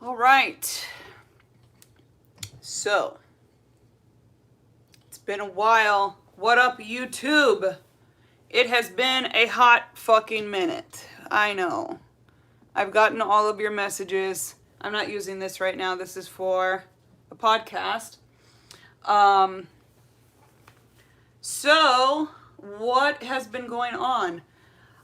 All right. So, it's been a while. What up, YouTube? It has been a hot fucking minute. I know. I've gotten all of your messages. I'm not using this right now. This is for a podcast. So, what has been going on?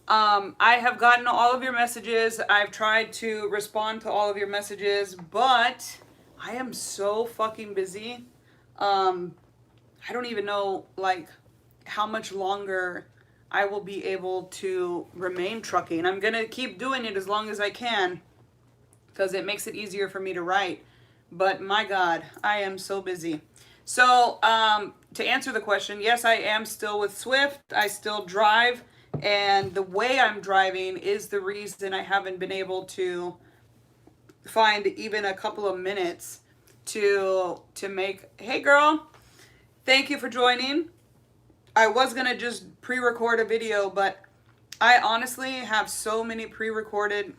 I have gotten all of your messages. I've tried to respond to all of your messages, but I am so fucking busy. I don't even know, like, how much longer I will be able to remain trucking. I'm going to keep doing it as long as I can because it makes it easier for me to write. But my God, I am so busy. So, to answer the question, yes, I am still with Swift. I still drive. And the way I'm driving is the reason I haven't been able to find even a couple of minutes to make. Hey, girl, thank you for joining. I was going to just pre-record a video, but I honestly have so many pre-recorded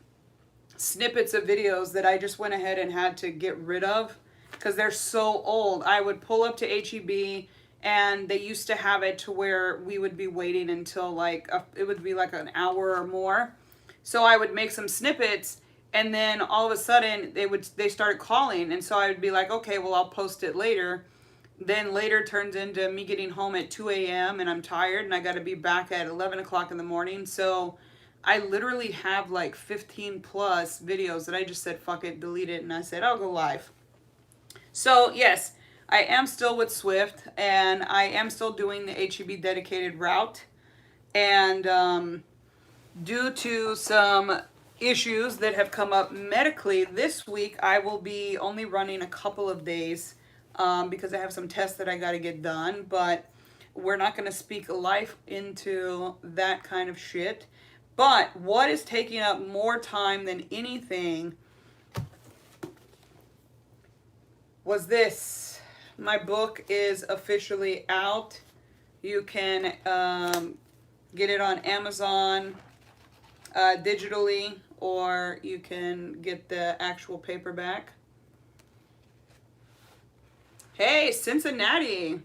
snippets of videos that I just went ahead and had to get rid of because they're so old. I would pull up to HEB and they used to have it to where we would be waiting until it would be like an hour or more. So I would make some snippets and then all of a sudden they started calling, and so I would be like, okay, well, I'll post it later. Then later turns into me getting home at 2 a.m. and I'm tired and I got to be back at 11 o'clock in the morning. So I literally have like 15 plus videos that I just said, fuck it, delete it. And I said, I'll go live. So yes, I am still with Swift and I am still doing the HEB dedicated route. And due to some issues that have come up medically this week, I will be only running a couple of days because I have some tests that I got to get done. But we're not going to speak life into that kind of shit. But what is taking up more time than anything was this. My book is officially out. You can get it on Amazon digitally, or you can get the actual paperback. Hey, Cincinnati.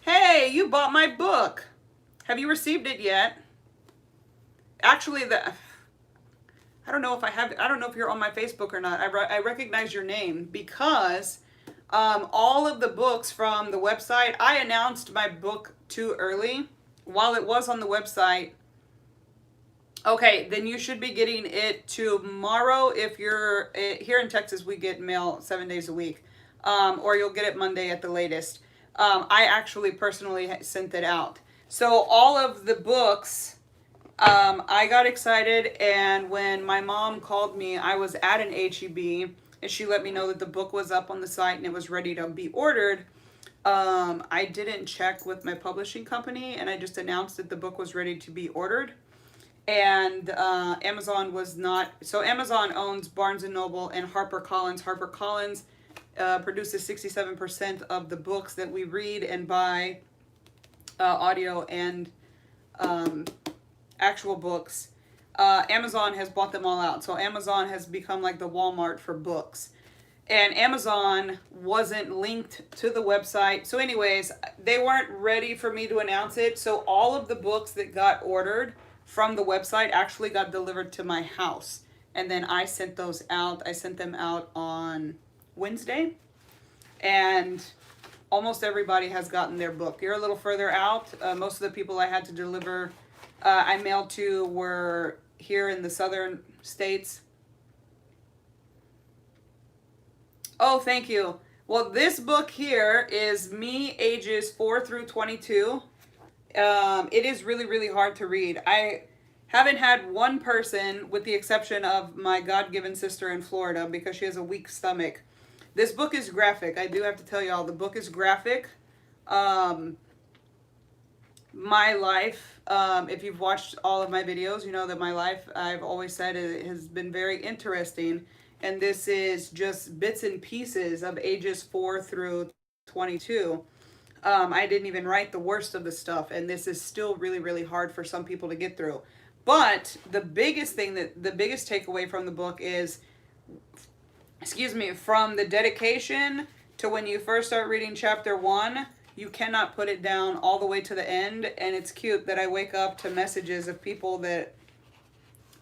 Hey, you bought my book. Have you received it yet? Actually, I don't know if you're on my Facebook or not. I recognize your name because all of the books from the website, I announced my book too early while it was on the website. Okay, then you should be getting it tomorrow. If you're here in Texas, we get mail 7 days a week, or you'll get it Monday at the latest. I actually personally sent it out. So all of the books, I got excited, and when my mom called me, I was at an HEB, and she let me know that the book was up on the site and it was ready to be ordered. I didn't check with my publishing company, and I just announced that the book was ready to be ordered. And Amazon was not. So Amazon owns Barnes & Noble and HarperCollins. HarperCollins produces 67% of the books that we read and buy, audio and actual books. Amazon has bought them all out. So Amazon has become like the Walmart for books. And Amazon wasn't linked to the website. So anyways, they weren't ready for me to announce it. So all of the books that got ordered from the website actually got delivered to my house. And then I sent those out. I sent them out on Wednesday. And almost everybody has gotten their book. You're a little further out. Most of the people I had to deliver, I mailed to, were here in the southern states. Oh, thank you. Well, this book here is me ages 4 through 22. It is really, really hard to read. I haven't had one person, with the exception of my God-given sister in Florida, because she has a weak stomach. This book is graphic. I do have to tell y'all, the book is graphic. My life, if you've watched all of my videos, you know that my life, I've always said, it has been very interesting. And this is just bits and pieces of ages 4 through 22. I didn't even write the worst of the stuff, and this is still really, really hard for some people to get through. But the biggest takeaway from the book is excuse me, from the dedication to when you first start reading chapter 1, you cannot put it down all the way to the end. And it's cute that I wake up to messages of people that,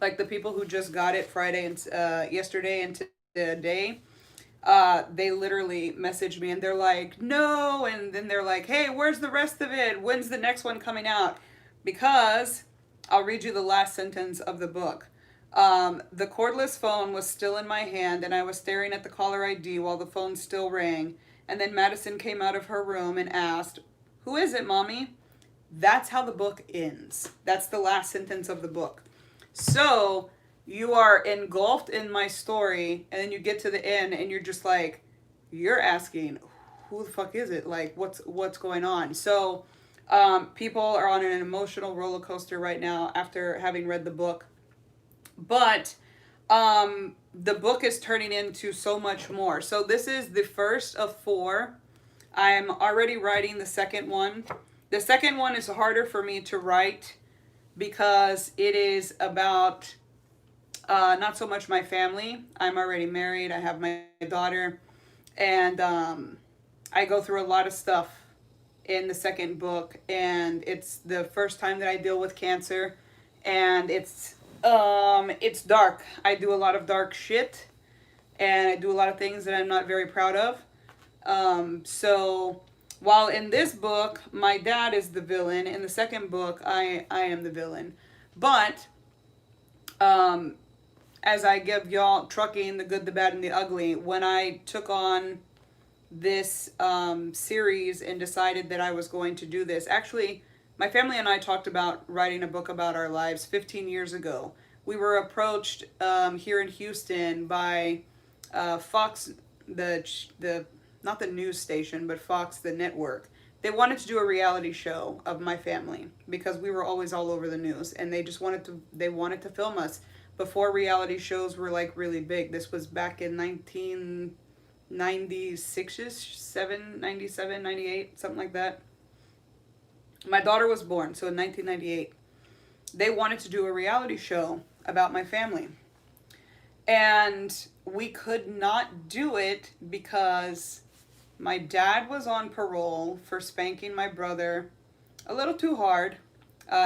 like the people who just got it Friday and yesterday and today. They literally message me and they're like, no, and then they're like, hey, where's the rest of it? When's the next one coming out? Because I'll read you the last sentence of the book. The cordless phone was still in my hand, and I was staring at the caller ID while the phone still rang. And then Madison came out of her room and asked, who is it, Mommy? That's how the book ends. That's the last sentence of the book. So you are engulfed in my story, and then you get to the end, and you're just like, you're asking, who the fuck is it? Like, what's going on? So people are on an emotional roller coaster right now after having read the book. But the book is turning into so much more. So this is the first of 4. I'm already writing the second one. The second one is harder for me to write because it is about not so much my family. I'm already married. I have my daughter. And I go through a lot of stuff in the second book. And it's the first time that I deal with cancer. And it's dark. I do a lot of dark shit. And I do a lot of things that I'm not very proud of. So while in this book, my dad is the villain, in the second book, I am the villain. But as I give y'all trucking, the good, the bad, and the ugly, when I took on this series and decided that I was going to do this, actually, my family and I talked about writing a book about our lives 15 years ago. We were approached here in Houston by Fox, the not the news station, but Fox, the network. They wanted to do a reality show of my family because we were always all over the news, and they wanted to film us before reality shows were like really big. This was back in 1996ish, 97, 98, something like that. My daughter was born, so in 1998. They wanted to do a reality show about my family. And we could not do it because my dad was on parole for spanking my brother a little too hard.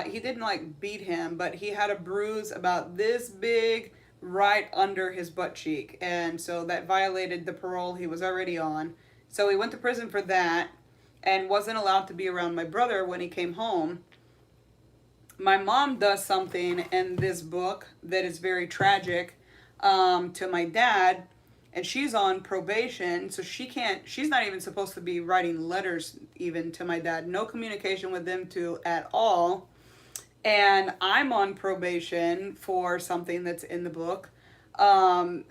He didn't like beat him, but he had a bruise about this big right under his butt cheek. And so that violated the parole he was already on. So he went to prison for that and wasn't allowed to be around my brother when he came home. My mom does something in this book that is very tragic to my dad, and she's on probation, so she's not even supposed to be writing letters even to my dad. No communication with them two at all. And I'm on probation for something that's in the book. And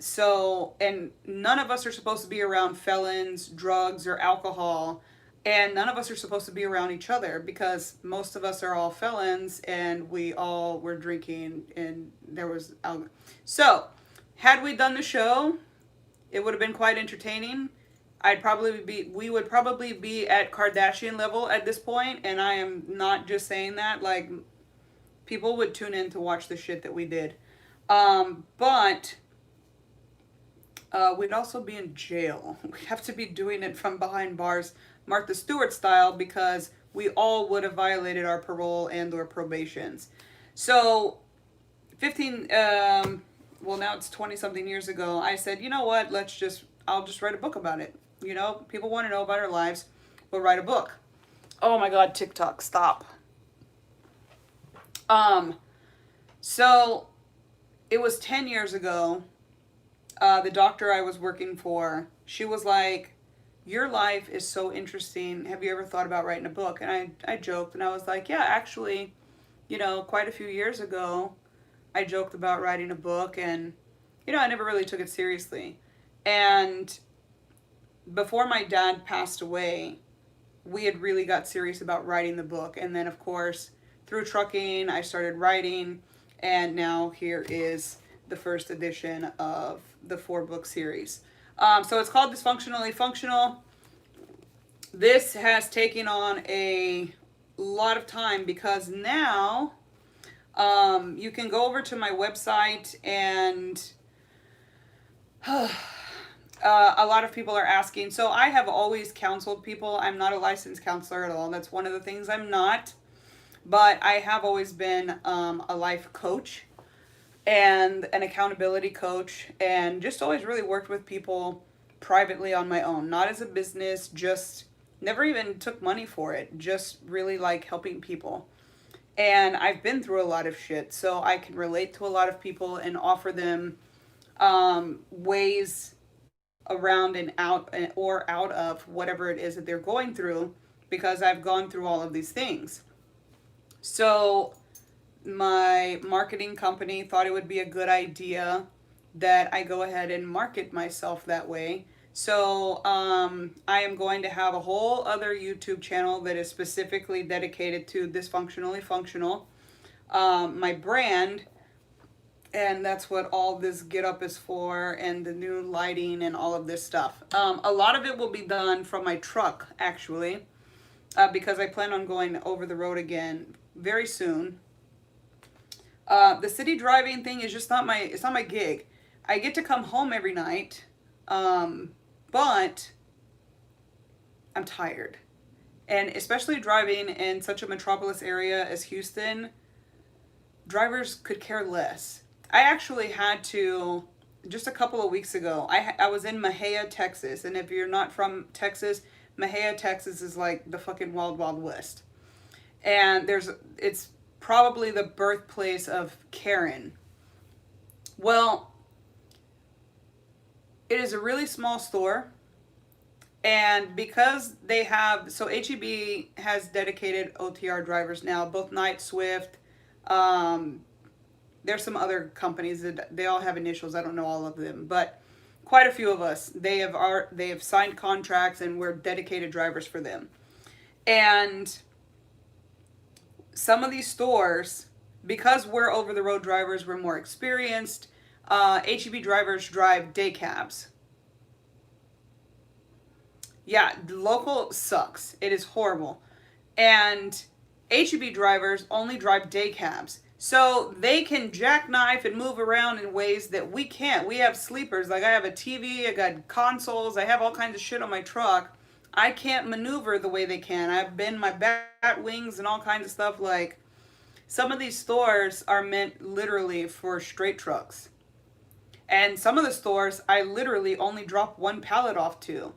none of us are supposed to be around felons, drugs, or alcohol. And none of us are supposed to be around each other because most of us are all felons and we all were drinking and there was alcohol. So, had we done the show, it would have been quite entertaining. We would probably be at Kardashian level at this point, and I am not just saying that. Like, people would tune in to watch the shit that we did. But we'd also be in jail. We'd have to be doing it from behind bars, Martha Stewart style, because we all would have violated our parole and or probations. So, now it's 20 something years ago, I said, you know what, I'll just write a book about it. You know, people want to know about our lives, we'll write a book. Oh my God, TikTok, stop. So it was 10 years ago, the doctor I was working for, she was like, your life is so interesting. Have you ever thought about writing a book? And I joked and I was like, yeah, actually, quite a few years ago, I joked about writing a book and, I never really took it seriously. And before my dad passed away, we had really got serious about writing the book. And then, of course, through trucking, I started writing. And now here is the first edition of the 4-book series. So it's called Dysfunctionally Functional. This has taken on a lot of time because now you can go over to my website and a lot of people are asking. So I have always counseled people. I'm not a licensed counselor at all. That's one of the things I'm not. But I have always been a life coach and an accountability coach, and just always really worked with people privately on my own, not as a business, just never even took money for it, just really like helping people. And I've been through a lot of shit, so I can relate to a lot of people and offer them ways around and out or out of whatever it is that they're going through, because I've gone through all of these things. So my marketing company thought it would be a good idea that I go ahead and market myself that way. So I am going to have a whole other YouTube channel that is specifically dedicated to Dysfunctionally Functional, my brand, and that's what all this get up is for, and the new lighting and all of this stuff. A lot of it will be done from my truck, actually, because I plan on going over the road again very soon. The city driving thing is just not my gig. I get to come home every night, but I'm tired. And especially driving in such a metropolis area as Houston, drivers could care less. I actually had to, just a couple of weeks ago, I was in Mejia, Texas. And if you're not from Texas, Mejia, Texas is like the fucking wild, wild west. And it's probably the birthplace of Karen. Well, it is a really small store. And because they have, so HEB has dedicated OTR drivers now, both Night Swift. There's some other companies that they all have initials. I don't know all of them, but quite a few of us, they have signed contracts and we're dedicated drivers for them. And some of these stores, because we're over the road drivers, we're more experienced. HEB drivers drive day cabs. Yeah, local sucks. It is horrible. And HEB drivers only drive day cabs. So they can jackknife and move around in ways that we can't. We have sleepers. Like I have a TV, I got consoles, I have all kinds of shit on my truck. I can't maneuver the way they can. I've been my bat wings and all kinds of stuff. Like some of these stores are meant literally for straight trucks. And some of the stores I literally only drop one pallet off to.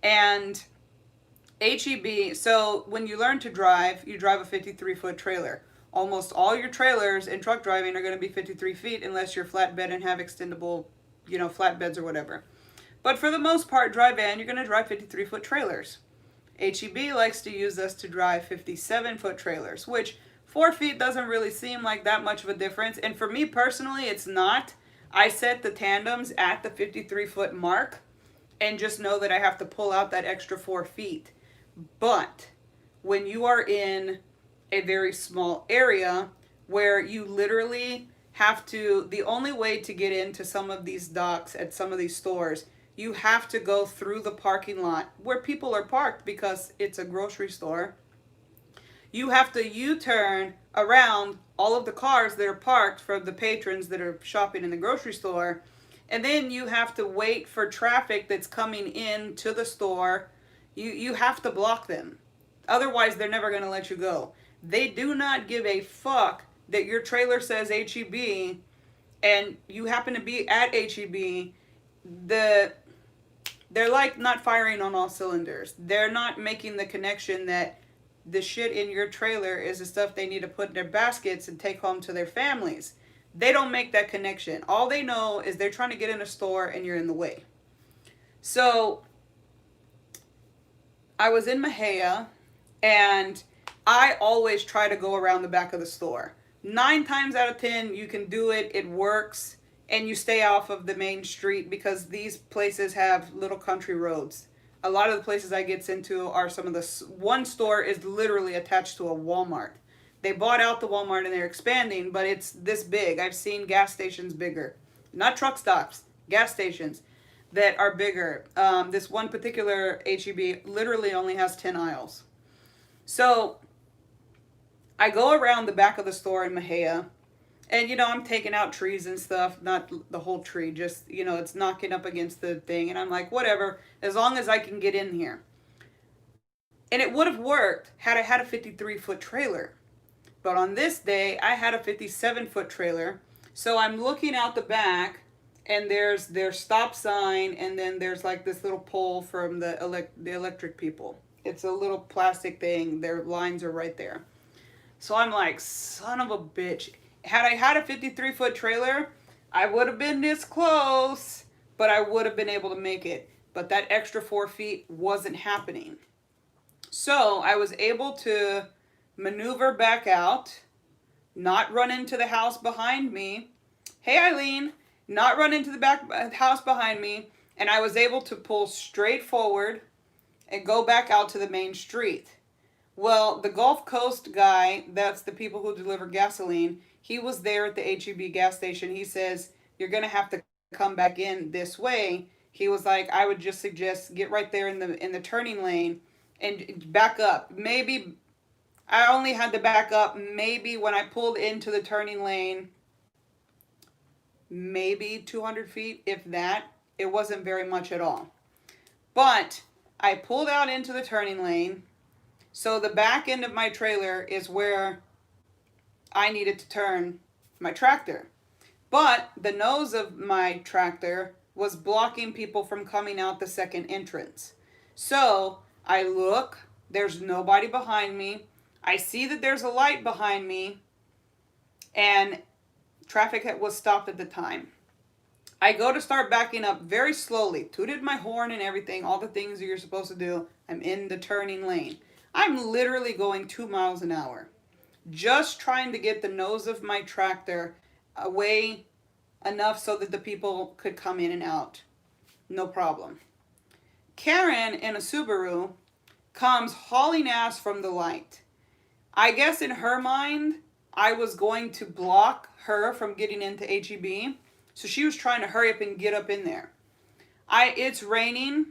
And HEB, so when you learn to drive, you drive a 53-foot trailer. Almost all your trailers in truck driving are going to be 53 feet unless you're flatbed and have extendable, flatbeds or whatever. But for the most part, dry van, you're going to drive 53-foot trailers. HEB likes to use us to drive 57-foot trailers, which 4 feet doesn't really seem like that much of a difference. And for me personally, it's not. I set the tandems at the 53-foot mark and just know that I have to pull out that extra 4 feet. But when you are in a very small area where you literally have to, the only way to get into some of these docks at some of these stores, you have to go through the parking lot where people are parked because it's a grocery store. You have to U-turn around all of the cars that are parked for the patrons that are shopping in the grocery store. And then you have to wait for traffic that's coming in to the store. You have to block them. Otherwise, they're never going to let you go. They do not give a fuck that your trailer says HEB and you happen to be at HEB. They're like not firing on all cylinders. They're not making the connection that the shit in your trailer is the stuff they need to put in their baskets and take home to their families. They don't make that connection. All they know is they're trying to get in a store and you're in the way. So I was in Mejia and I always try to go around the back of the store. 9 times out of 10, you can do it. It works. And you stay off of the main street because these places have little country roads. A lot of the places I get into are some of the... One store is literally attached to a Walmart. They bought out the Walmart and they're expanding, but it's this big. I've seen gas stations bigger. Not truck stops. Gas stations that are bigger. This one particular HEB literally only has 10 aisles. So I go around the back of the store in Mejia, And, you know, I'm taking out trees and stuff, not the whole tree, just, you know, it's knocking up against the thing. And I'm like, whatever, as long as I can get in here. And it would have worked had I had a 53-foot trailer. But on this day, I had a 57-foot trailer. So I'm looking out the back, and there's their stop sign, and then there's like this little pole from the electric people. It's a little plastic thing. Their lines are right there. So I'm like, son of a bitch. Had I had a 53-foot trailer, I would have been this close, but I would have been able to make it. But that extra 4 feet wasn't happening. So I was able to maneuver back out, not run into the house behind me. Hey, Eileen, not run into the back house behind me. And I was able to pull straight forward and go back out to the main street. Well, the Gulf Coast guy, that's the people who deliver gasoline, he was there at the HEB gas station. He says, you're going to have to come back in this way. He was like, I would just suggest get right there in the turning lane and back up. Maybe I only had to back up maybe when I pulled into the turning lane, maybe 200 feet, if that. It wasn't very much at all. But I pulled out into the turning lane. So the back end of my trailer is where I needed to turn my tractor. But the nose of my tractor was blocking people from coming out the second entrance. So I look, there's nobody behind me. I see that there's a light behind me, and traffic was stopped at the time. I go to start backing up very slowly, tooted my horn and everything, all the things that you're supposed to do. I'm in the turning lane. I'm literally going 2 miles an hour, just trying to get the nose of my tractor away enough so that the people could come in and out. No problem. Karen in a Subaru comes hauling ass from the light. I guess in her mind, I was going to block her from getting into HEB. So she was trying to hurry up and get up in there. It's raining.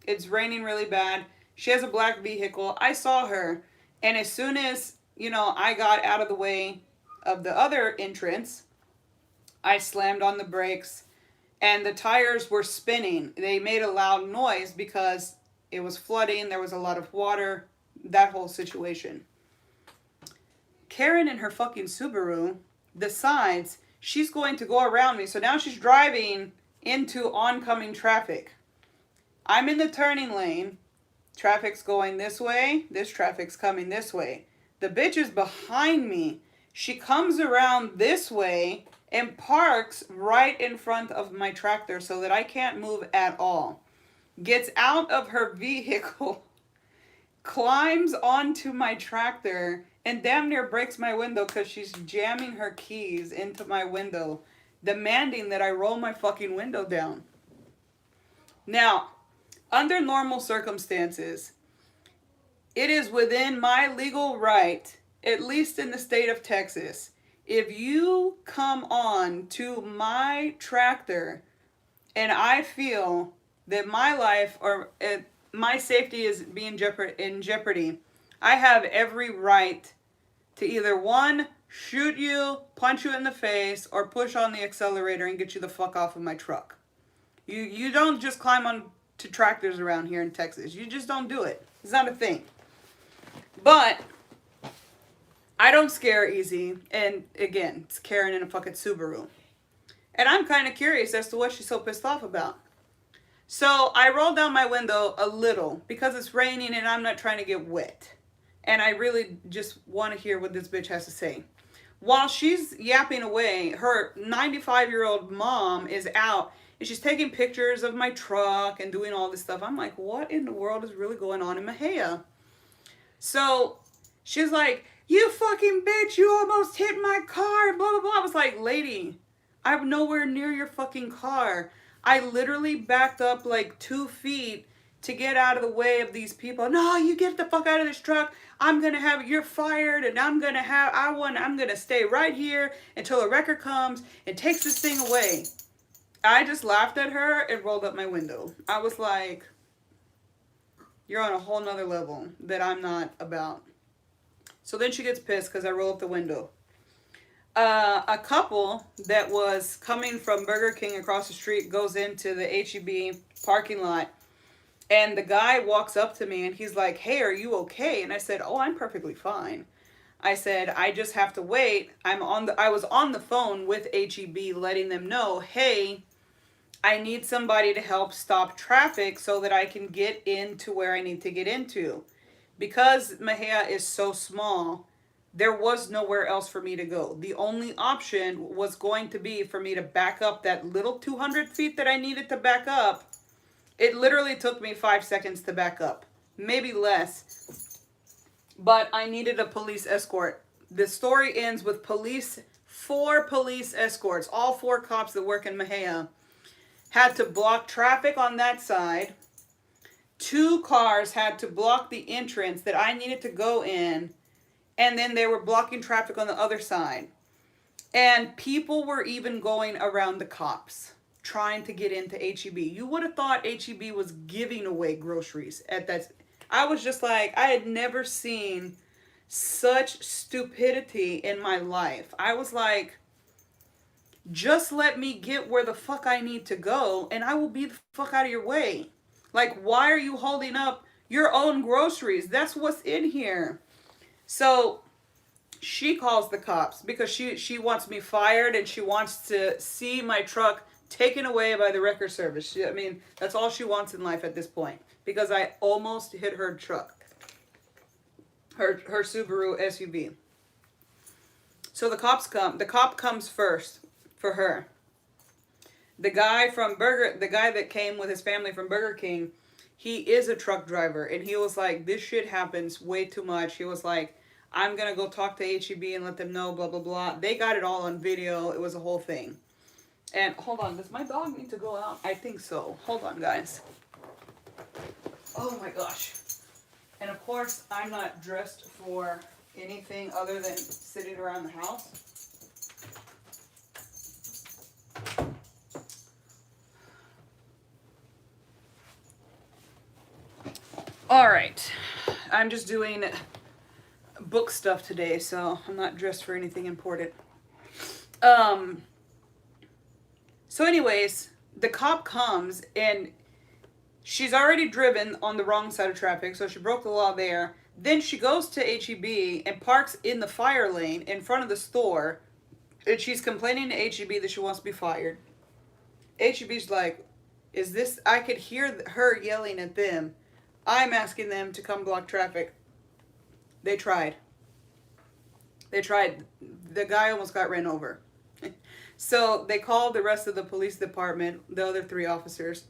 It's raining really bad. She has a black vehicle. I saw her. And as soon as, you know, I got out of the way of the other entrance, I slammed on the brakes and the tires were spinning. They made a loud noise because it was flooding. There was a lot of water. That whole situation. Karen in her fucking Subaru decides she's going to go around me. So now she's driving into oncoming traffic. I'm in the turning lane. Traffic's going this way. This traffic's coming this way. The bitch is behind me. She comes around this way and parks right in front of my tractor so that I can't move at all. Gets out of her vehicle, climbs onto my tractor, and damn near breaks my window because she's jamming her keys into my window, demanding that I roll my fucking window down. Now, under normal circumstances, it is within my legal right, at least in the state of Texas, if you come on to my tractor and I feel that my life or my safety is being in jeopardy, I have every right to either one, shoot you, punch you in the face, or push on the accelerator and get you the fuck off of my truck. You don't just climb on to tractors around here in Texas. You just don't do it. It's not a thing. But I don't scare easy. And again, it's Karen in a fucking Subaru. And I'm kind of curious as to what she's so pissed off about. So I roll down my window a little because it's raining and I'm not trying to get wet. And I really just want to hear what this bitch has to say. While she's yapping away, her 95-year-old mom is out and she's taking pictures of my truck and doing all this stuff. I'm like, what in the world is really going on in Mahia? So she's like, you fucking bitch, you almost hit my car, blah, blah, blah. I was like, lady, I'm nowhere near your fucking car. I literally backed up like 2 feet to get out of the way of these people. No, you get the fuck out of this truck. I'm going to have, you're fired, and I'm going to stay right here until a wrecker comes and takes this thing away. I just laughed at her and rolled up my window. I was like, you're on a whole nother level that I'm not about. So then she gets pissed because I roll up the window. A couple that was coming from Burger King across the street goes into the HEB parking lot, and the guy walks up to me and he's like, "Hey, are you okay?" And I said, "Oh, I'm perfectly fine." I said, "I just have to wait. I was on the phone with HEB letting them know, hey, I need somebody to help stop traffic so that I can get into where I need to get into. Because Mejia is so small, there was nowhere else for me to go. The only option was going to be for me to back up that little 200 feet that I needed to back up. It literally took me 5 seconds to back up, maybe less, but I needed a police escort. The story ends with 4 police escorts, all 4 cops that work in Mejia, had to block traffic on that side. 2 cars had to block the entrance that I needed to go in, and then they were blocking traffic on the other side. And people were even going around the cops trying to get into HEB. You would have thought HEB was giving away groceries at that. I was just like, I had never seen such stupidity in my life. I was like, just let me get where the fuck I need to go and I will be the fuck out of your way. Like, why are you holding up your own groceries? That's what's in here. So she calls the cops because she wants me fired and she wants to see my truck taken away by the wrecker service. I mean, that's all she wants in life at this point, because I almost hit her truck, her Subaru SUV. So the cops come. The cop comes first for her. The guy that came with his family from Burger King, he is a truck driver, and he was like, this shit happens way too much. He was like, I'm going to go talk to HEB and let them know, blah, blah, blah. They got it all on video. It was a whole thing. And hold on, does my dog need to go out? I think so. Hold on, guys. Oh my gosh. And of course, I'm not dressed for anything other than sitting around the house. All right. I'm just doing book stuff today, so I'm not dressed for anything important. So anyways, the cop comes and she's already driven on the wrong side of traffic, so she broke the law there. Then she goes to HEB and parks in the fire lane in front of the store, and she's complaining to HEB that she wants to be fired. HEB's like, is this, I could hear her yelling at them. I'm asking them to come block traffic. They tried. The guy almost got ran over. So they called the rest of the police department, the other 3 officers.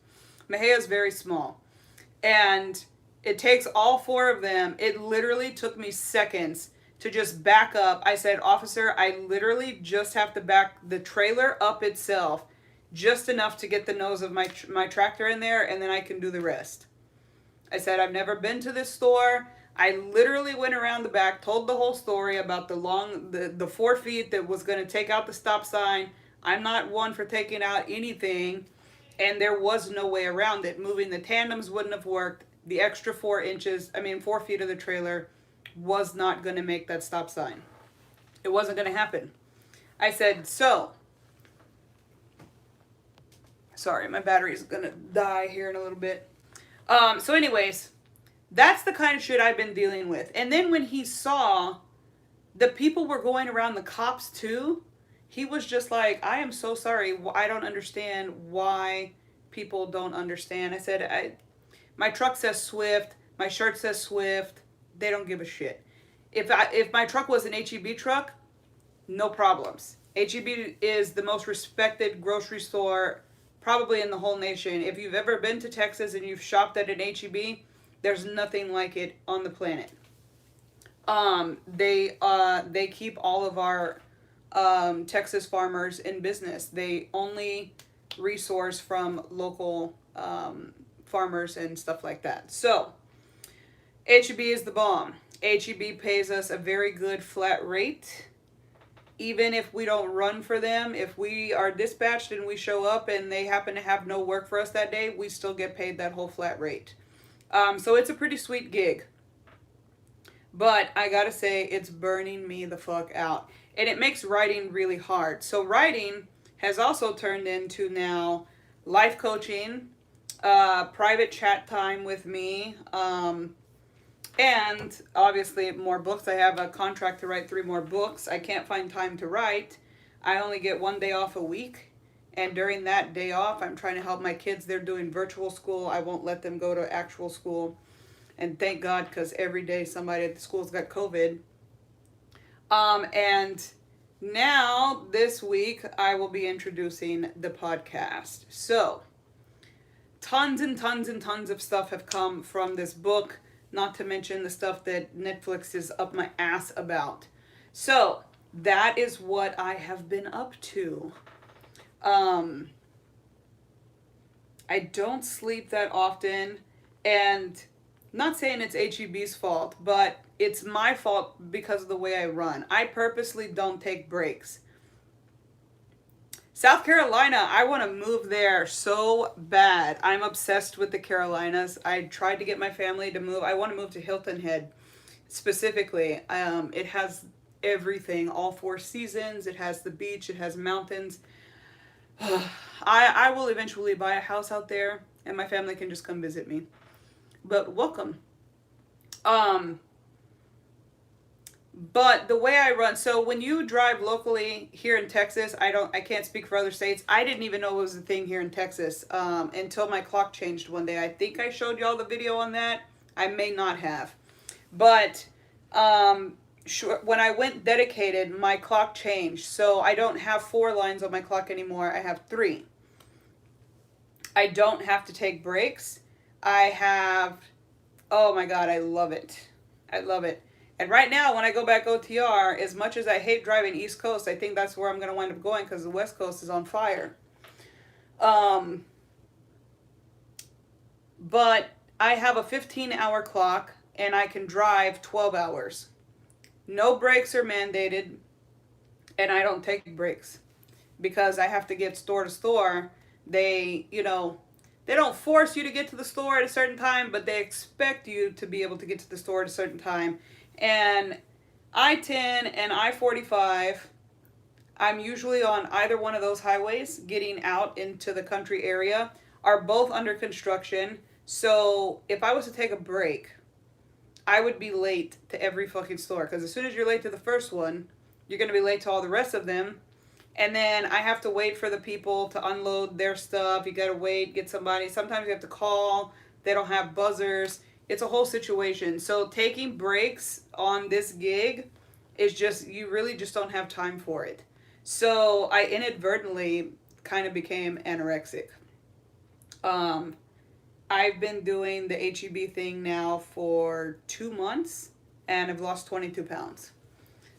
Mejia is very small. And it takes all 4 of them. It literally took me seconds to just back up. I said, officer, I literally just have to back the trailer up itself, just enough to get the nose of my tractor in there, and then I can do the rest. I said, I've never been to this store. I literally went around the back, told the whole story about the 4 feet that was going to take out the stop sign. I'm not one for taking out anything, and there was no way around it. Moving the tandems wouldn't have worked. The extra 4 feet of the trailer was not going to make that stop sign. It wasn't going to happen. I said, sorry, my battery's going to die here in a little bit. So anyways, that's the kind of shit I've been dealing with. And then when he saw the people were going around the cops too, he was just like, I am so sorry. I don't understand why people don't understand. I said, my truck says Swift. My shirt says Swift. They don't give a shit. If my truck was an HEB truck, no problems. HEB is the most respected grocery store probably in the whole nation. If you've ever been to Texas and you've shopped at an HEB, there's nothing like it on the planet. They keep all of our Texas farmers in business. They only resource from local farmers and stuff like that. So HEB is the bomb. HEB pays us a very good flat rate. Even if we don't run for them, if we are dispatched and we show up and they happen to have no work for us that day, we still get paid that whole flat rate. So it's a pretty sweet gig. But I gotta say, it's burning me the fuck out. and it makes writing really hard. So writing has also turned into now life coaching, private chat time with me, and obviously more books. I have a contract to write 3 more books. I can't find time to write. I only get 1 day off a week. And during that day off, I'm trying to help my kids. They're doing virtual school. I won't let them go to actual school. And thank God, because every day somebody at the school's got COVID. And now this week, I will be introducing the podcast. So, tons and tons and tons of stuff have come from this book, not to mention the stuff that Netflix is up my ass about. So, that is what I have been up to. I don't sleep that often, and not saying it's HEB's fault, but it's my fault because of the way I run. I purposely don't take breaks. South Carolina, I want to move there so bad. I'm obsessed with the Carolinas. I tried to get my family to move. I want to move to Hilton Head specifically. It has everything, all 4 seasons. It has the beach. It has mountains. I will eventually buy a house out there, and my family can just come visit me. But welcome. But the way I run, so when you drive locally here in Texas, I can't speak for other states. I didn't even know it was a thing here in Texas until my clock changed one day. I think I showed y'all the video on that. I may not have. But when I went dedicated, my clock changed. So I don't have 4 lines on my clock anymore. I have 3. I don't have to take breaks. I have, oh my God, I love it. I love it. And right now, when I go back OTR, as much as I hate driving East Coast, I think that's where I'm going to wind up going because the West Coast is on fire. But I have a 15-hour clock, and I can drive 12 hours. No breaks are mandated, and I don't take breaks because I have to get store to store. They don't force you to get to the store at a certain time, but they expect you to be able to get to the store at a certain time. And I-10 and I-45, I'm usually on either one of those highways getting out into the country area, are both under construction. So if I was to take a break, I would be late to every fucking store. Because as soon as you're late to the first one, you're going to be late to all the rest of them. And then I have to wait for the people to unload their stuff. You got to wait, get somebody. Sometimes you have to call. They don't have buzzers. It's a whole situation. So taking breaks on this gig is just, you really just don't have time for it. So I inadvertently kind of became anorexic. I've been doing the HEB thing now for 2 months, and I've lost 22 pounds.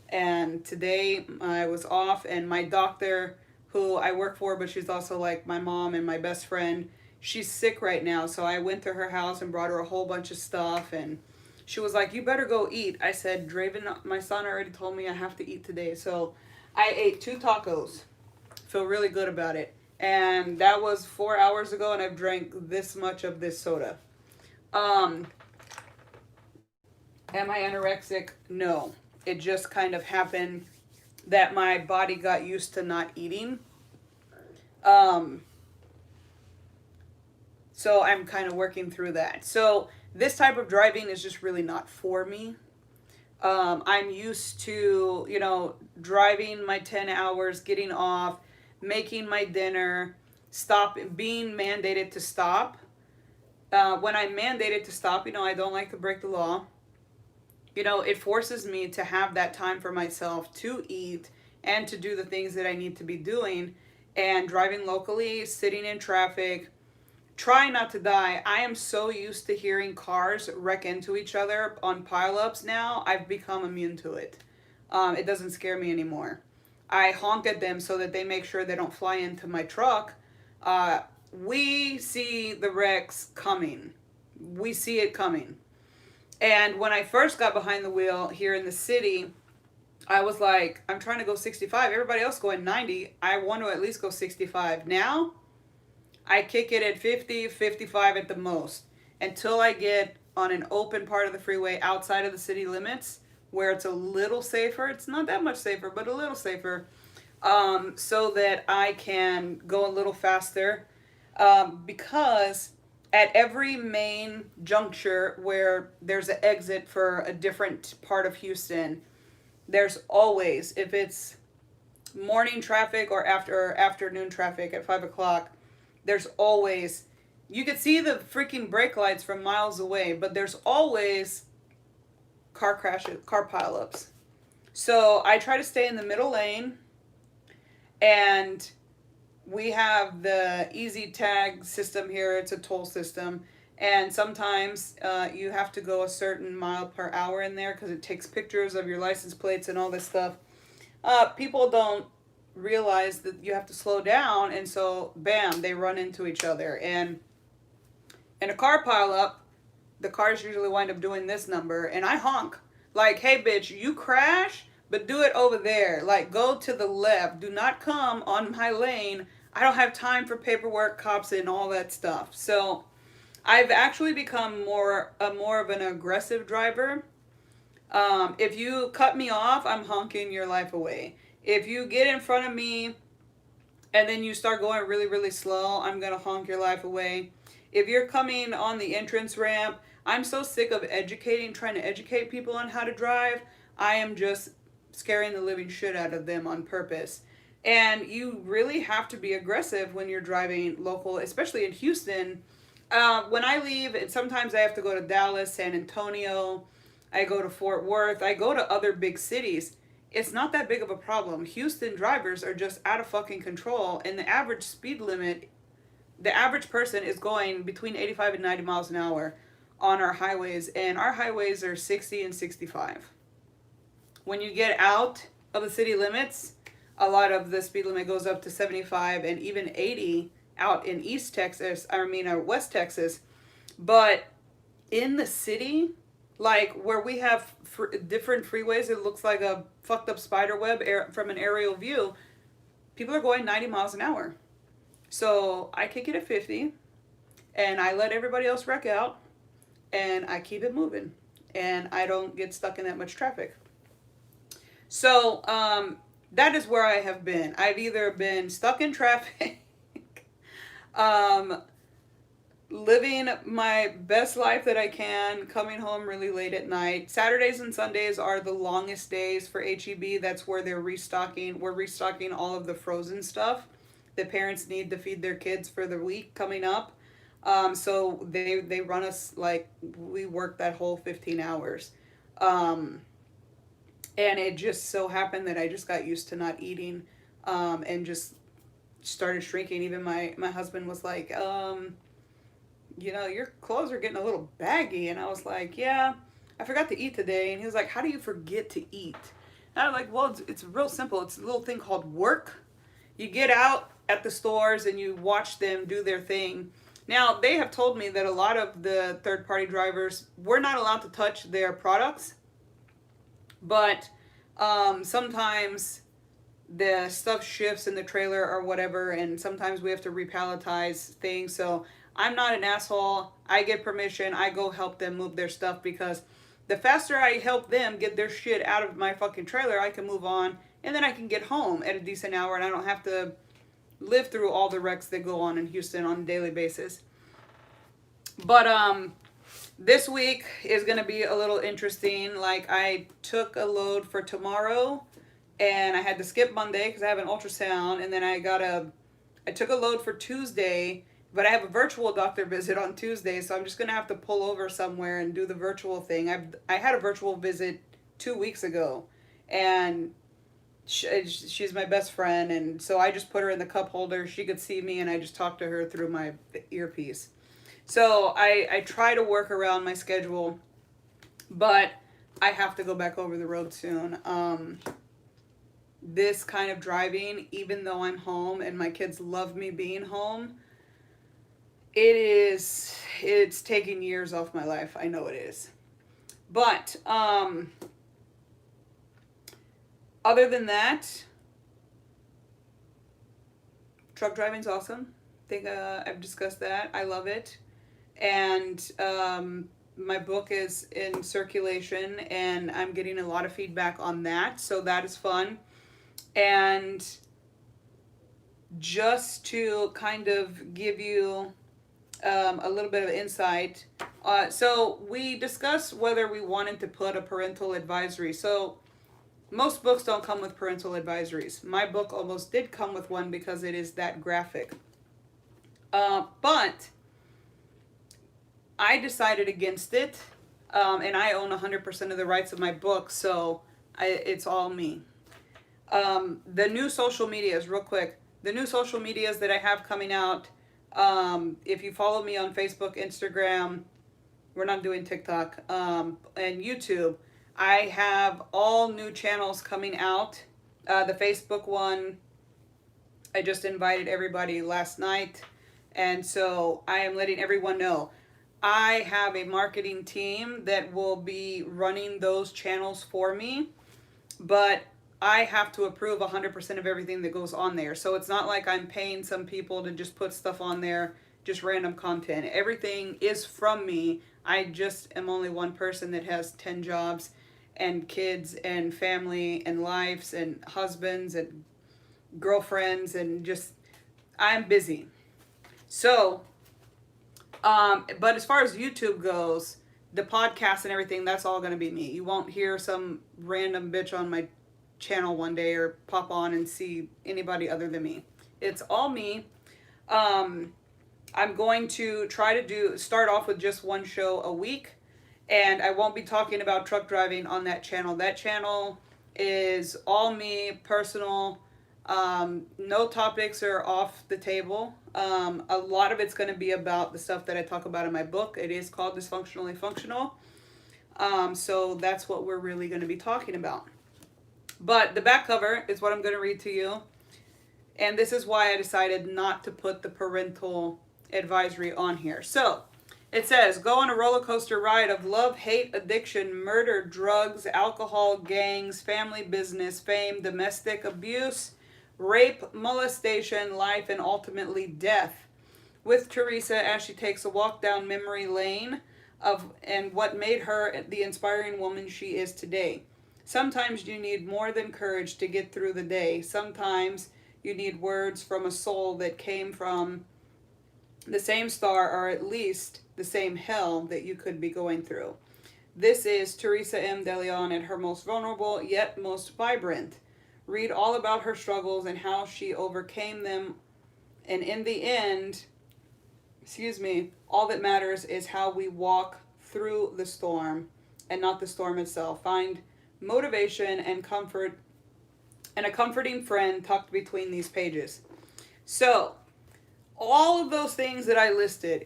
And today I was off, and my doctor, who I work for, but she's also like my mom and my best friend, she's sick right now. So I went to her house and brought her a whole bunch of stuff, and she was like, you better go eat. I said, Draven, my son already told me I have to eat today. So I ate 2 tacos. Feel really good about it. And that was 4 hours ago, and I've drank this much of this soda. Am I anorexic? No. It just kind of happened that my body got used to not eating. So I'm kind of working through that. So this type of driving is just really not for me. I'm used to, driving my 10 hours, getting off, making my dinner, being mandated to stop. When I'm mandated to stop, I don't like to break the law. It forces me to have that time for myself to eat and to do the things that I need to be doing. And driving locally, sitting in traffic, trying not to die. I am so used to hearing cars wreck into each other on pileups now. I've become immune to it. It doesn't scare me anymore. I honk at them so that they make sure they don't fly into my truck. We see the wrecks coming. We see it coming. And when I first got behind the wheel here in the city, I was like, I'm trying to go 65. Everybody else going 90. I want to at least go 65. Now, I kick it at 50, 55 at the most. Until I get on an open part of the freeway outside of the city limits where it's a little safer. It's not that much safer, but a little safer, so that I can go a little faster. Because at every main juncture where there's an exit for a different part of Houston, there's always, if it's morning traffic or afternoon traffic at 5 o'clock, there's always, you could see the freaking brake lights from miles away, but there's always car crashes, car pileups. So I try to stay in the middle lane, and we have the easy tag system here. It's a toll system, and sometimes you have to go a certain mile per hour in there because it takes pictures of your license plates and all this stuff. People don't realize that you have to slow down, and so bam, they run into each other. And in a car pileup, the cars usually wind up doing this number, and I honk like, hey bitch, you crash, but do it over there. Like, go to the left. Do not come on my lane. I don't have time for paperwork, cops, and all that stuff. So I've actually become more of an aggressive driver. If you cut me off, I'm honking your life away. If you get in front of me and then you start going really, really slow, I'm going to honk your life away. If you're coming on the entrance ramp, I'm so sick of trying to educate people on how to drive. I am just scaring the living shit out of them on purpose. And you really have to be aggressive when you're driving local, especially in Houston. When I leave, and sometimes I have to go to Dallas, San Antonio, I go to Fort Worth, I go to other big cities. It's not that big of a problem. Houston drivers are just out of fucking control, and the average speed limit, the average person is going between 85 and 90 miles an hour on our highways, and our highways are 60 and 65. When you get out of the city limits, a lot of the speed limit goes up to 75 and even 80 out in West Texas. But in the city, like where we have different freeways, it looks like a fucked up spider web from an aerial view, people are going 90 miles an hour. So I kick it at 50, and I let everybody else wreck out, and I keep it moving, and I don't get stuck in that much traffic. So that is where I have been. I've either been stuck in traffic, living my best life that I can, coming home really late at night. Saturdays and Sundays are the longest days for HEB. That's where they're restocking. We're restocking all of the frozen stuff that parents need to feed their kids for the week coming up. So they run us like we work that whole 15 hours. And it just so happened that I just got used to not eating, and just started shrinking. Even my husband was like, your clothes are getting a little baggy. And I was like, yeah, I forgot to eat today. And he was like, how do you forget to eat? And I was like, well, it's real simple. It's a little thing called work. You get out at the stores and you watch them do their thing. Now, they have told me that a lot of the third-party drivers, we're not allowed to touch their products. But sometimes the stuff shifts in the trailer or whatever, and sometimes we have to repalletize things. So I'm not an asshole. I get permission. I go help them move their stuff, because the faster I help them get their shit out of my fucking trailer, I can move on, and then I can get home at a decent hour, and I don't have to live through all the wrecks that go on in Houston on a daily basis. But this week is going to be a little interesting. Like, I took a load for tomorrow, and I had to skip Monday because I have an ultrasound, and then I took a load for Tuesday, but I have a virtual doctor visit on Tuesday, so I'm just going to have to pull over somewhere and do the virtual thing. I had a virtual visit 2 weeks ago, and she's my best friend, and so I just put her in the cup holder. She could see me, and I just talked to her through my earpiece. So I try to work around my schedule, but I have to go back over the road soon. This kind of driving, even though I'm home and my kids love me being home, it's taking years off my life. I know it is. But other than that, truck driving's awesome. I think I've discussed that. I love it. And my book is in circulation, and I'm getting a lot of feedback on that, so that is fun. And just to kind of give you a little bit of insight, so we discussed whether we wanted to put a parental advisory. So most books don't come with parental advisories. My book almost did come with one because it is that graphic. But I decided against it, and I own 100% of the rights of my book, so it's all me. The new social medias, real quick. The new social medias that I have coming out, if you follow me on Facebook, Instagram, we're not doing TikTok, and YouTube, I have all new channels coming out. The Facebook one, I just invited everybody last night, and so I am letting everyone know. I have a marketing team that will be running those channels for me, but I have to approve 100% of everything that goes on there. So it's not like I'm paying some people to just put stuff on there, just random content. Everything is from me. I just am only one person that has 10 jobs and kids and family and lives and husbands and girlfriends, and just, I'm busy. So, but as far as YouTube goes, the podcast and everything, that's all going to be me. You won't hear some random bitch on my channel one day or pop on and see anybody other than me. It's all me. I'm going to try to start off with just one show a week, and I won't be talking about truck driving on that channel. That channel is all me, personal. No topics are off the table. A lot of it's going to be about the stuff that I talk about in my book. It is called Dysfunctionally Functional. So that's what we're really going to be talking about. But the back cover is what I'm going to read to you. And this is why I decided not to put the parental advisory on here. So it says, go on a roller coaster ride of love, hate, addiction, murder, drugs, alcohol, gangs, family business, fame, domestic abuse, rape, molestation, life, and ultimately death, with Teresa as she takes a walk down memory lane and what made her the inspiring woman she is today. Sometimes you need more than courage to get through the day. Sometimes you need words from a soul that came from the same star, or at least the same hell that you could be going through. This is Teresa M. DeLeon at her most vulnerable yet most vibrant. Read all about her struggles and how she overcame them. And in the end, all that matters is how we walk through the storm and not the storm itself. Find motivation and comfort and a comforting friend tucked between these pages. So, all of those things that I listed,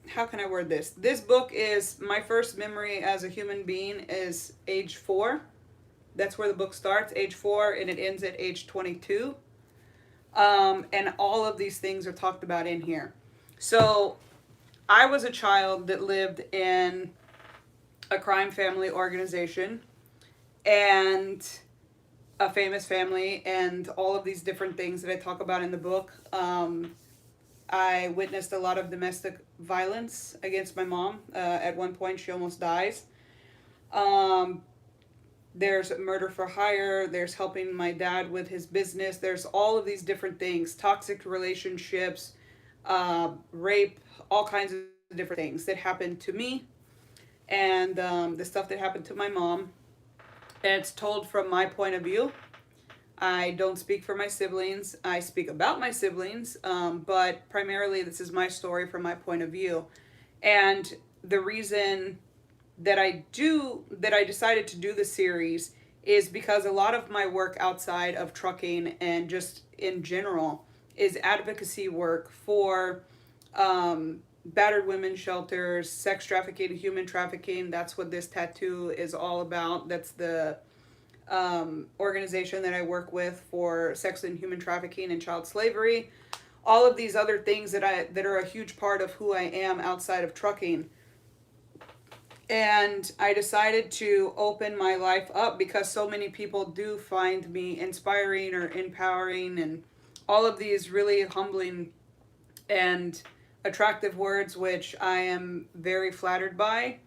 how can I word this? This book is my first memory as a human being is age 4. That's where the book starts, age 4, and it ends at age 22. And all of these things are talked about in here. So I was a child that lived in a crime family organization and a famous family and all of these different things that I talk about in the book. I witnessed a lot of domestic violence against my mom. At one point, she almost dies. There's murder for hire. There's helping my dad with his business. There's all of these different things. Toxic relationships, rape, all kinds of different things that happened to me. And the stuff that happened to my mom. And it's told from my point of view. I don't speak for my siblings. I speak about my siblings, but primarily this is my story from my point of view. And the reason that I decided to do the series is because a lot of my work outside of trucking and just in general is advocacy work for battered women shelters, sex trafficking, human trafficking. That's what this tattoo is all about. That's the organization that I work with for sex and human trafficking and child slavery. All of these other things that are a huge part of who I am outside of trucking. And I decided to open my life up because so many people do find me inspiring or empowering and all of these really humbling and attractive words, which I am very flattered by.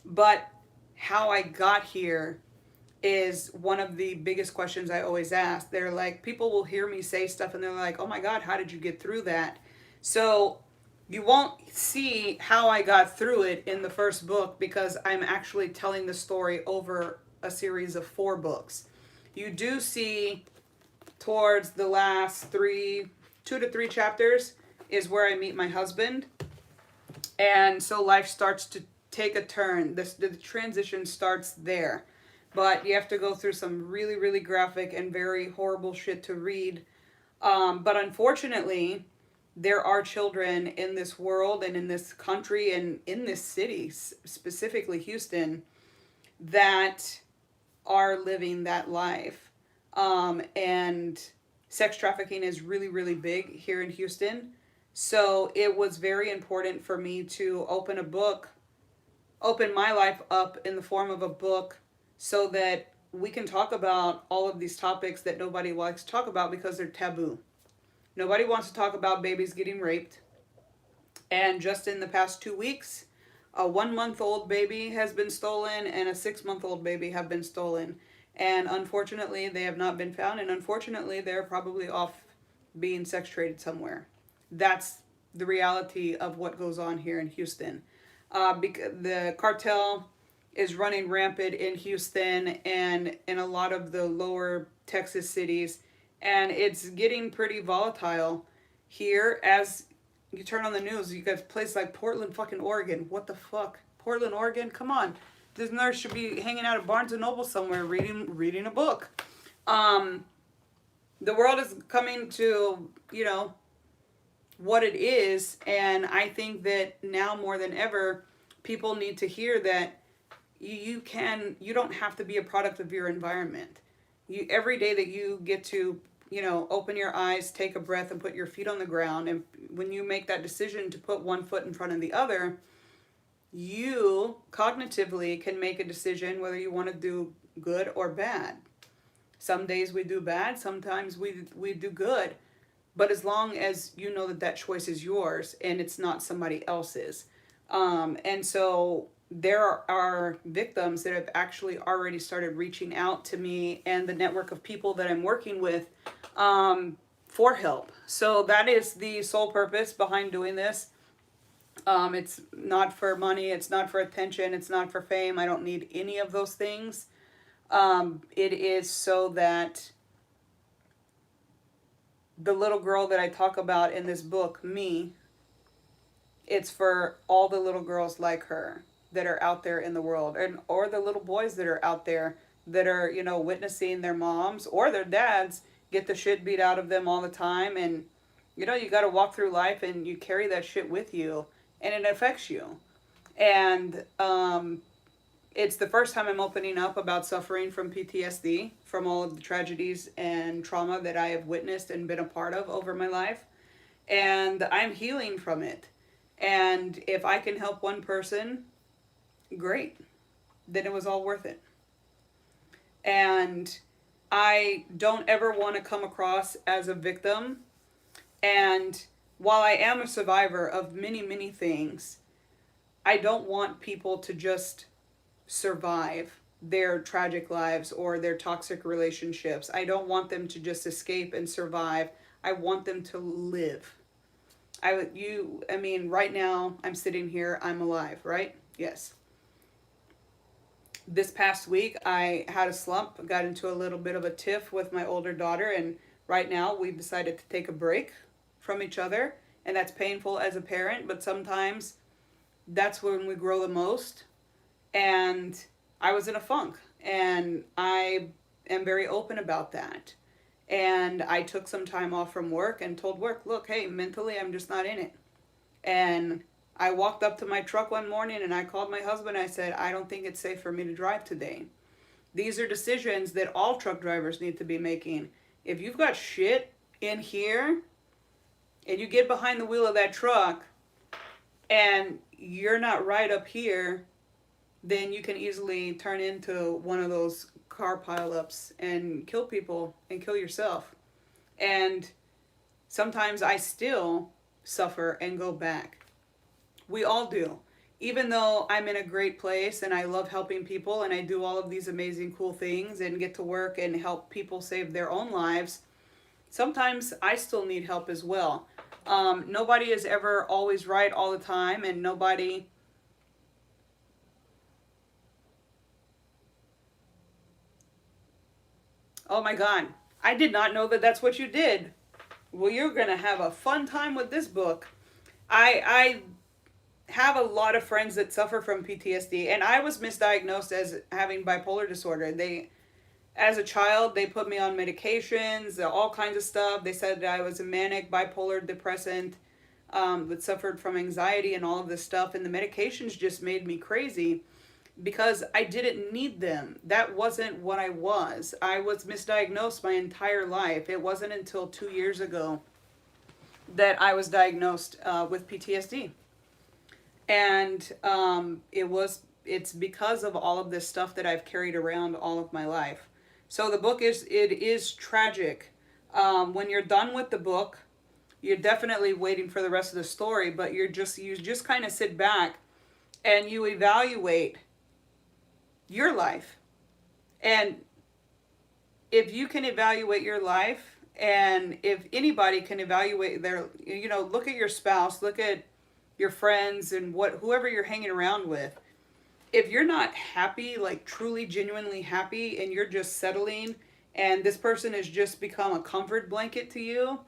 But how I got here is one of the biggest questions I always ask. They're like, people will hear me say stuff and they're like, oh my God, how did you get through that? So you won't see how I got through it in the first book because I'm actually telling the story over a series of 4 books. You do see towards the last 2 to 3 chapters is where I meet my husband. And so life starts to take a turn. The transition starts there. But you have to go through some really, really graphic and very horrible shit to read. But unfortunately, there are children in this world and in this country and in this city, specifically Houston, that are living that life. And sex trafficking is really, really big here in Houston. So it was very important for me to open my life up in the form of a book so that we can talk about all of these topics that nobody likes to talk about because they're taboo. Nobody wants to talk about babies getting raped. And just in the past 2 weeks, a 1-month-old baby has been stolen and a 6-month-old baby have been stolen. And unfortunately, they have not been found. And unfortunately, they're probably off being sex traded somewhere. That's the reality of what goes on here in Houston. The cartel is running rampant in Houston and in a lot of the lower Texas cities. And it's getting pretty volatile here. As you turn on the news, you got places like Portland, fucking Oregon. What the fuck? Portland, Oregon? Come on. This nurse should be hanging out at Barnes & Noble somewhere reading a book. The world is coming to, what it is. And I think that now more than ever, people need to hear that you don't have to be a product of your environment. Every day that you get to, open your eyes, take a breath, and put your feet on the ground, and when you make that decision to put one foot in front of the other, you cognitively can make a decision whether you want to do good or bad. Some days we do bad, sometimes we do good. But as long as you know that choice is yours and it's not somebody else's. And so there are victims that have actually already started reaching out to me and the network of people that I'm working with for help. So that is the sole purpose behind doing this. It's not for money. It's not for attention. It's not for fame. I don't need any of those things. It is so that the little girl that I talk about in this book, me, it's for all the little girls like her that are out there in the world, or the little boys that are out there that are, witnessing their moms or their dads get the shit beat out of them all the time. And, you got to walk through life and you carry that shit with you and it affects you. And it's the first time I'm opening up about suffering from PTSD, from all of the tragedies and trauma that I have witnessed and been a part of over my life. And I'm healing from it. And if I can help one person, great. Then it was all worth it. And I don't ever want to come across as a victim. And while I am a survivor of many, many things, I don't want people to just survive their tragic lives or their toxic relationships. I don't want them to just escape and survive. I want them to live. Right now I'm sitting here, I'm alive, right? Yes. This past week I had a slump, got into a little bit of a tiff with my older daughter, and right now we've decided to take a break from each other, and that's painful as a parent, but sometimes that's when we grow the most. And I was in a funk, and I am very open about that. And I took some time off from work and told work, look, hey, mentally I'm just not in it. And I walked up to my truck one morning and I called my husband. I said, I don't think it's safe for me to drive today. These are decisions that all truck drivers need to be making. If you've got shit in here and you get behind the wheel of that truck and you're not right up here, then you can easily turn into one of those car pileups and kill people and kill yourself. And sometimes I still suffer and go back. We all do. Even though I'm in a great place and I love helping people and I do all of these amazing cool things and get to work and help people save their own lives, sometimes I still need help as well. Nobody is ever always right all the time, and nobody... Oh my God, I did not know that that's what you did. Well, you're going to have a fun time with this book. I have a lot of friends that suffer from PTSD, and I was misdiagnosed as having bipolar disorder. As a child, they put me on medications, all kinds of stuff. They said that I was a manic, bipolar, depressant, that suffered from anxiety and all of this stuff, and the medications just made me crazy because I didn't need them. That wasn't what I was. I was misdiagnosed my entire life. It wasn't until 2 years ago that I was diagnosed with PTSD. And it's because of all of this stuff that I've carried around all of my life. So the book is tragic. When you're done with the book, you're definitely waiting for the rest of the story, but you just kind of sit back and you evaluate your life. And if you can evaluate your life, and if anybody can evaluate look at your spouse, look at your friends and whoever you're hanging around with. If you're not happy, like truly, genuinely happy, and you're just settling, and this person has just become a comfort blanket to you,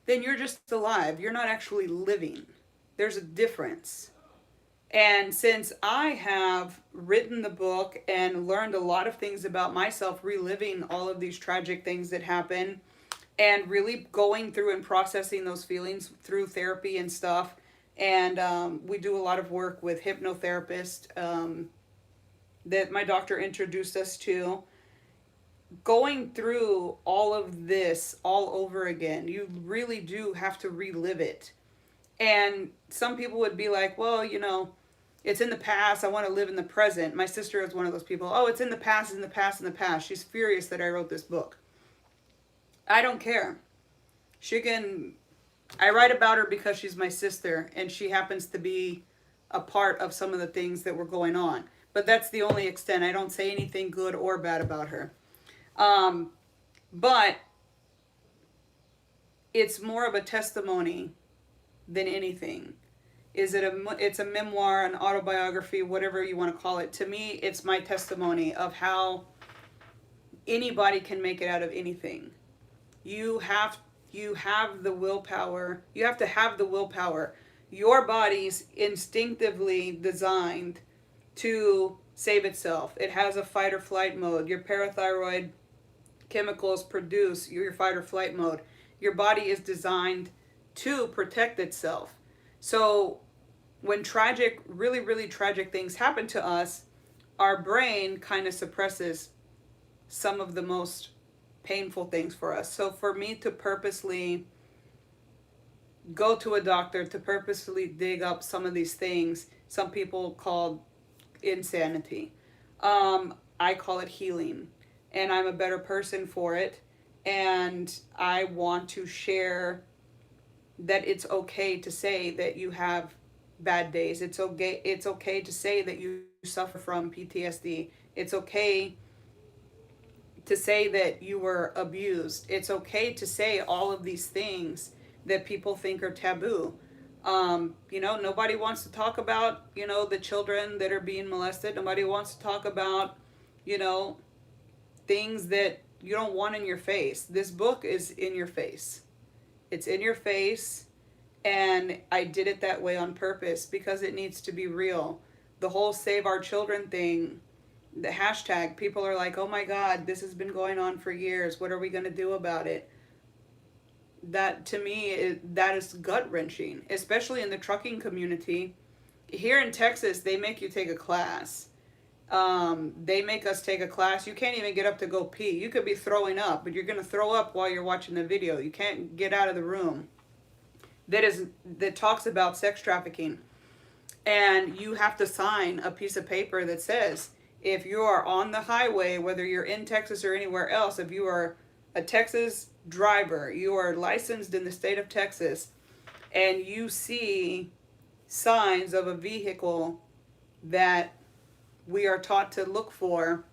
then you're just alive. You're not actually living. There's a difference. And since I have written the book and learned a lot of things about myself, reliving all of these tragic things that happen, and really going through and processing those feelings through therapy and stuff, and we do a lot of work with hypnotherapists that my doctor introduced us to. Going through all of this all over again, you really do have to relive it. And some people would be like, well, it's in the past. I want to live in the present. My sister is one of those people. Oh, it's in the past, in the past, in the past. She's furious that I wrote this book. I don't care. I write about her because she's my sister, and she happens to be a part of some of the things that were going on. But that's the only extent. I don't say anything good or bad about her. But it's more of a testimony than anything. It's a memoir, an autobiography, whatever you want to call it. To me, it's my testimony of how anybody can make it out of anything. You have the willpower. You have to have the willpower. Your body's instinctively designed to save itself. It has a fight or flight mode. Your parathyroid chemicals produce your fight or flight mode. Your body is designed to protect itself. So when really, really tragic things happen to us, our brain kind of suppresses some of the most painful things for us. So for me to purposely go to a doctor, to purposely dig up some of these things, some people call insanity. I call it healing. And I'm a better person for it. And I want to share that it's okay to say that you have bad days. It's okay to say that you suffer from PTSD. It's okay to say that you were abused. It's okay to say all of these things that people think are taboo. Nobody wants to talk about, the children that are being molested. Nobody wants to talk about, things that you don't want in your face. This book is in your face. It's in your face, and I did it that way on purpose because it needs to be real. The whole Save Our Children thing, the hashtag, people are like, oh my God, this has been going on for years. What are we going to do about it? That, to me, that is gut-wrenching, especially in the trucking community. Here in Texas, they make you take a class. They make us take a class. You can't even get up to go pee. You could be throwing up, but you're going to throw up while you're watching the video. You can't get out of the room. That talks about sex trafficking. And you have to sign a piece of paper that says, if you are on the highway, whether you're in Texas or anywhere else, if you are a Texas driver, you are licensed in the state of Texas, and you see signs of a vehicle that we are taught to look for,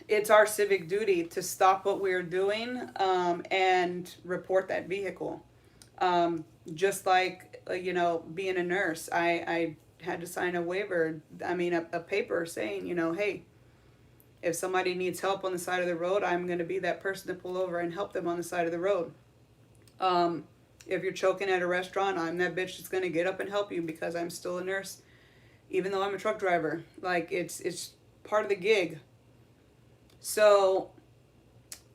it's our civic duty to stop what we're doing, and report that vehicle. Just like, being a nurse, I had to sign a waiver, a paper saying, hey, if somebody needs help on the side of the road, I'm going to be that person to pull over and help them on the side of the road. If you're choking at a restaurant, I'm that bitch that's going to get up and help you because I'm still a nurse, even though I'm a truck driver. Like, it's part of the gig. So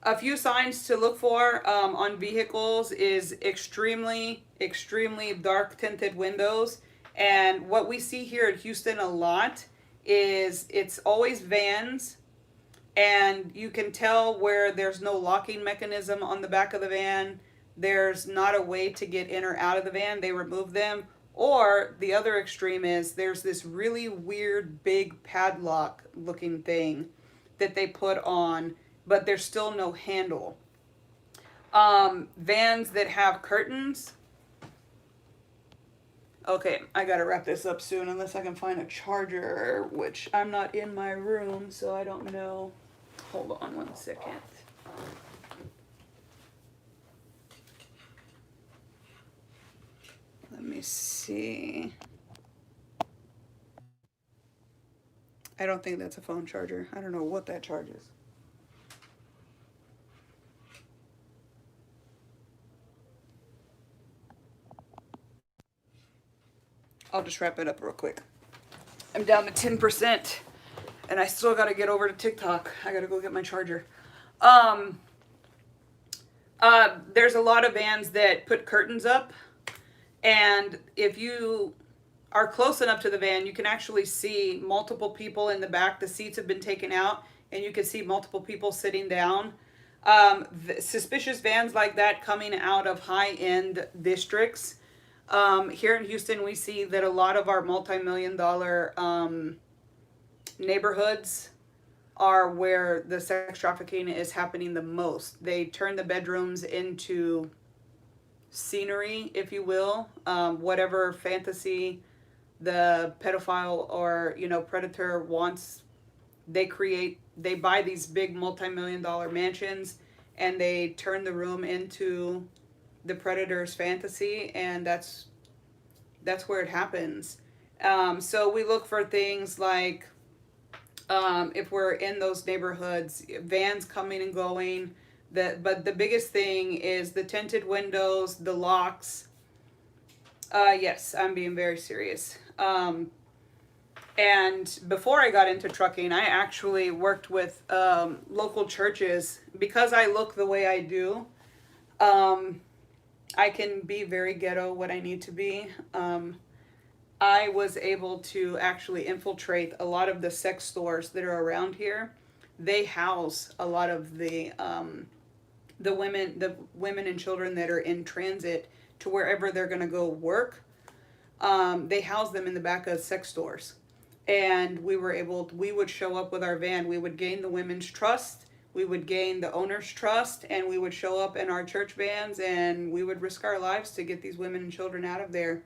a few signs to look for on vehicles is extremely, extremely dark tinted windows. And what we see here in Houston a lot is it's always vans, and you can tell where there's no locking mechanism on the back of the van. There's not a way to get in or out of the van. They remove them. Or the other extreme is there's this really weird big padlock looking thing that they put on, but there's still no handle. Vans that have curtains. Okay, I gotta wrap this up soon unless I can find a charger, which I'm not in my room, so I don't know. Hold on one second. Let me see. I don't think that's a phone charger. I don't know what that charges. I'll just wrap it up real quick. I'm down to 10%, and I still gotta get over to TikTok. I gotta go get my charger. There's a lot of vans that put curtains up, and if you are close enough to the van, you can actually see multiple people in the back. The seats have been taken out, and you can see multiple people sitting down. Suspicious vans like that coming out of high-end districts. Here in Houston, we see that a lot of our multi-million-dollar neighborhoods are where the sex trafficking is happening the most. They turn the bedrooms into scenery, if you will. Whatever fantasy the pedophile or predator wants, they buy these big multi-million-dollar mansions, and they turn the room into the predator's fantasy, and that's where it happens. So we look for things like, if we're in those neighborhoods, vans coming and going. But the biggest thing is the tinted windows, the locks. Yes, I'm being very serious. And before I got into trucking, I actually worked with local churches. Because I look the way I do, I can be very ghetto when I need to be. I was able to actually infiltrate a lot of the sex stores that are around here. They house a lot of the women and children that are in transit to wherever they're going to go work. They house them in the back of sex stores. And we would show up with our van. We would gain the women's trust. We would gain the owner's trust, and we would show up in our church vans, and we would risk our lives to get these women and children out of there.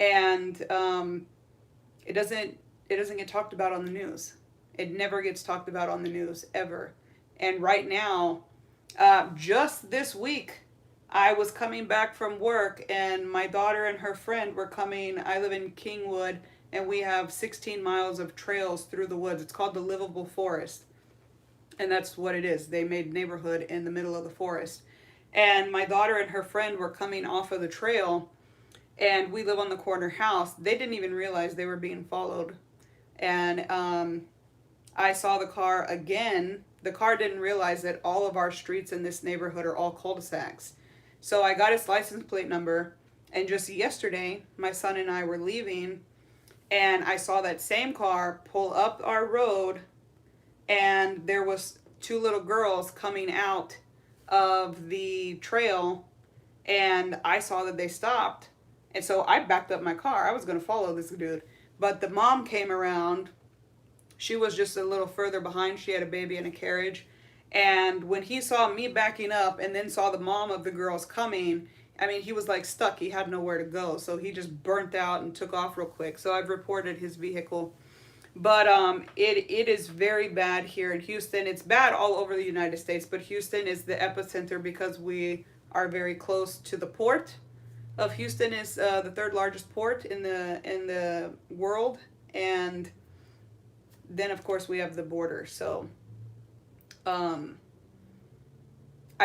And it doesn't get talked about on the news. It never gets talked about on the news, ever. And right now, just this week, I was coming back from work, and my daughter and her friend were coming. I live in Kingwood, and we have 16 miles of trails through the woods. It's called the Livable Forest. And that's what it is. They made neighborhood in the middle of the forest. And my daughter and her friend were coming off of the trail, and we live on the corner house. They didn't even realize they were being followed. And I saw the car again. The car didn't realize that all of our streets in this neighborhood are all cul-de-sacs. So I got its license plate number, and just yesterday, my son and I were leaving, and I saw that same car pull up our road, and there was two little girls coming out of the trail, and I saw that they stopped, and so I backed up my car. I was going to follow this dude, but the mom came around. She was just a little further behind. She had a baby in a carriage, And when he saw me backing up and then saw the mom of the girls coming, I mean, he was like stuck. He had nowhere to go. So he just burnt out and took off real quick. So I've reported his vehicle. But it is very bad here in Houston. It's bad all over the United States, but Houston is the epicenter because we are very close to the port of Houston. Is the third largest port in the world, and then of course we have the border. So I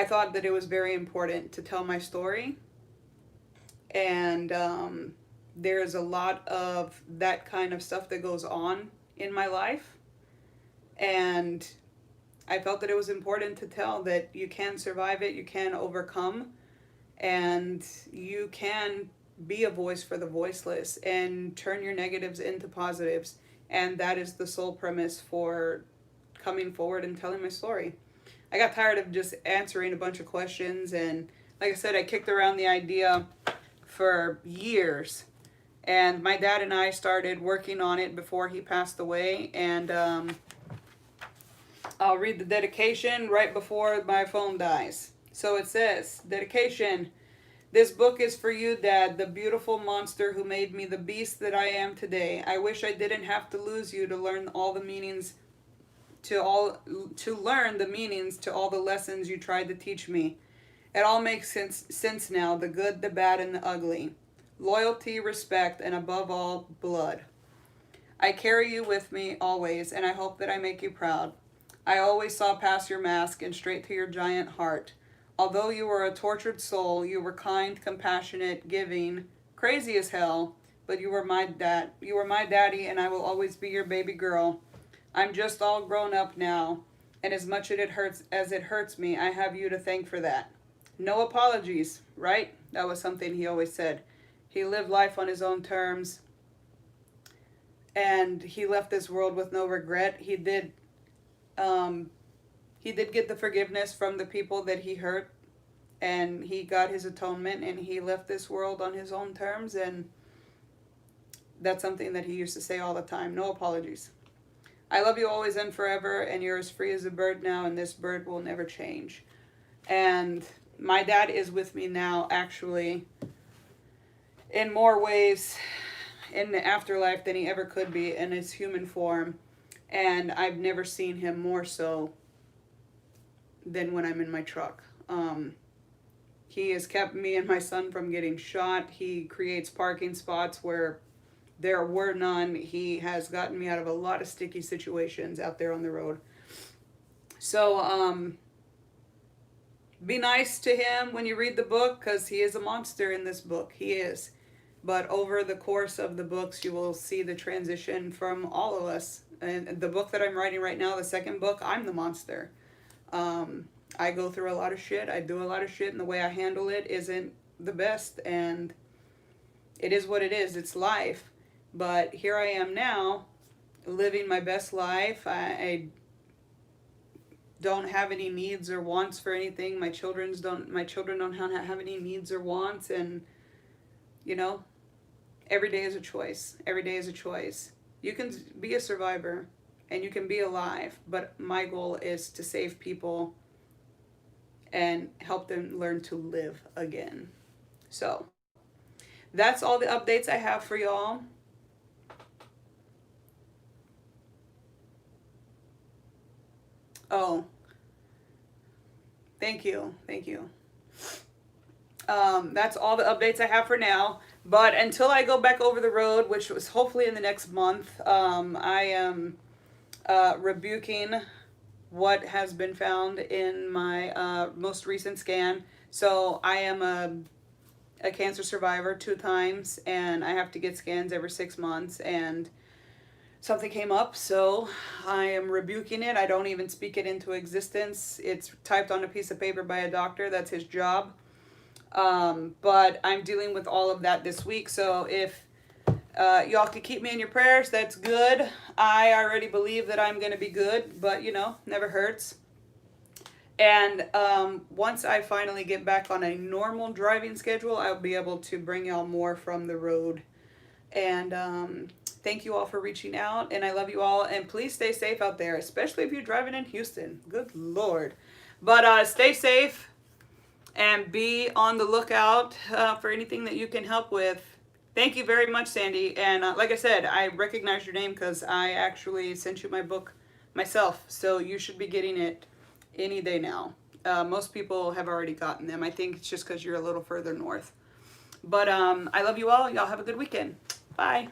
thought that it was very important to tell my story, and there's a lot of that kind of stuff that goes on in my life, and I felt that it was important to tell that you can survive it, you can overcome, and you can be a voice for the voiceless and turn your negatives into positives. And that is the sole premise for coming forward and telling my story. I got tired of just answering a bunch of questions, and like I said, I kicked around the idea for years. And my dad and I started working on it before he passed away. And I'll read the dedication right before my phone dies. So it says, dedication. This book is for you, Dad, the beautiful monster who made me the beast that I am today. I wish I didn't have to lose you to learn all the meanings to learn the meanings to all the lessons you tried to teach me. It all makes sense now, the good, the bad, and the ugly. Loyalty, respect, and above all, blood. I carry you with me always, and I hope that I make you proud. I always saw past your mask and straight to your giant heart. Although you were a tortured soul, you were kind, compassionate, giving, crazy as hell, but you were my dad. You were my daddy, and I will always be your baby girl. I'm just all grown up now, and as much as it hurts me, I have you to thank for that. No apologies, right? That was something he always said. He lived life on his own terms, and he left this world with no regret. He did get the forgiveness from the people that he hurt, and he got his atonement, and he left this world on his own terms. And that's something that he used to say all the time. No apologies. I love you always and forever, and you're as free as a bird now, and this bird will never change. And my dad is with me now, actually, in more ways in the afterlife than he ever could be in his human form. And I've never seen him more so than when I'm in my truck. He has kept me and my son from getting shot. He creates parking spots where there were none. He has gotten me out of a lot of sticky situations out there on the road. So, be nice to him when you read the book, because he is a monster in this book. He is. But over the course of the books, you will see the transition from all of us. And the book that I'm writing right now, the second book, I'm the monster. I go through a lot of shit. I do a lot of shit, and the way I handle it isn't the best. And it is what it is. It's life. But here I am now, living my best life. I don't have any needs or wants for anything. My children don't have any needs or wants. And, you know, every day is a choice. Every day is a choice. You can be a survivor and you can be alive, but my goal is to save people and help them learn to live again. So that's all the updates I have for y'all. Oh, thank you. That's all the updates I have for now. But until I go back over the road, which was hopefully in the next month, I am rebuking what has been found in my most recent scan. So I am a cancer survivor 2 times, and I have to get scans every 6 months, and something came up, so I am rebuking it. I don't even speak it into existence. It's typed on a piece of paper by a doctor. That's his job. But I'm dealing with all of that this week. So if y'all could keep me in your prayers, that's good. I already believe that I'm going to be good, but you know, never hurts. And once I finally get back on a normal driving schedule, I'll be able to bring y'all more from the road. And Thank you all for reaching out, and I love you all. And please stay safe out there, especially if you're driving in Houston. Good Lord. But stay safe and be on the lookout for anything that you can help with. Thank you very much, Sandy. And like I said, I recognize your name because I actually sent you my book myself. So you should be getting it any day now. Most people have already gotten them. I think it's just because you're a little further north. But I love you all. Y'all have a good weekend. Bye.